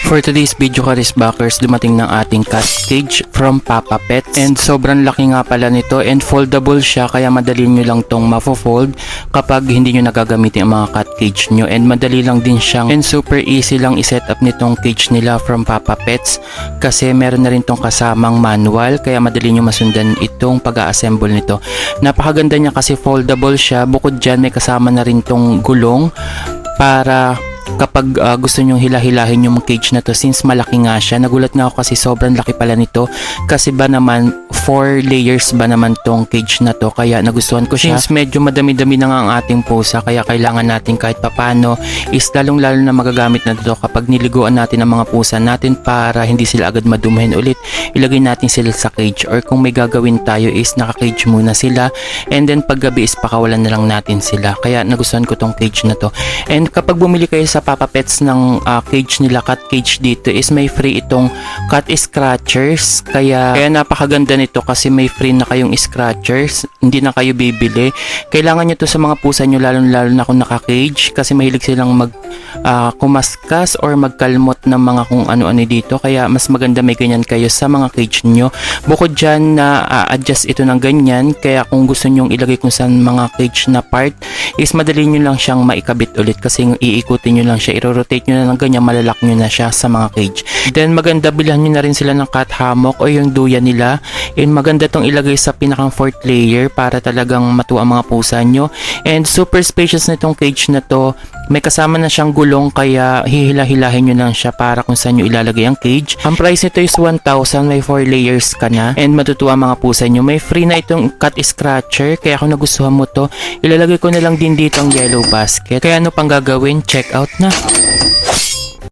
For today's video, Karisbackers, dumating ng ating cat cage from Papa Pets. And sobrang laki nga pala nito and foldable siya, kaya madali nyo lang tong mafo-fold kapag hindi nyo nagagamitin ang mga cat cage nyo. And madali lang din siyang and super easy lang iset up nitong cage nila from Papa Pets kasi meron na rin tong kasamang manual, kaya madali nyo masundan itong pag-a-assemble nito. Napakaganda niya kasi foldable siya. Bukod dyan, may kasama na rin tong gulong para kapag gusto nyong hilahilahin yung cage na to, since malaki nga siya. Nagulat nga ako kasi sobrang laki pala nito, kasi ba naman 4 layers ba naman tong cage na to, kaya nagustuhan ko siya. Since medyo madami-dami na nga ang ating pusa, kaya kailangan natin kahit papano is lalong-lalo na magagamit na to kapag niliguan natin ang mga pusa natin para hindi sila agad madumahin ulit. Ilagay natin sila sa cage, or kung may gagawin tayo is naka-cage muna sila, and then pag gabi is pakawalan na lang natin sila. Kaya nagustuhan ko tong cage na to. And kapag bumili kayo sa Papa Pets ng cage nila, cat cage dito, is may free itong cat scratchers. Kaya napakaganda nito kasi may free na kayong scratchers, hindi na kayo bibili. Kailangan nyo to sa mga pusa nyo, lalo na kung naka-cage, kasi mahilig silang kumaskas or magkalmot ng mga kung ano-ano dito. Kaya mas maganda may ganyan kayo sa mga cage nyo. Bukod dyan na adjust ito ng ganyan, kaya kung gusto nyong ilagay kung saan mga cage na part is madali nyo lang siyang maikabit ulit, kasi iikutin nyo lang siya, i-rotate nyo na ng ganyan, malalak nyo na siya sa mga cage. Then maganda, bilhan nyo na rin sila ng cat hammock o yung duya nila, and maganda tong ilagay sa pinakang 4th layer para talagang matuwa ang mga pusa nyo. And super spacious na itong cage na to. May kasama na siyang gulong, kaya hihila-hilahin nyo lang siya para kung saan nyo ilalagay ang cage. Ang price nito is 1,000, may 4 layers ka na, and matutuwa ang mga pusa nyo. May free na itong cat scratcher, kaya kung nagustuhan mo to, ilalagay ko na lang din dito ang yellow basket. Kaya ano pang gagawin? Check out na!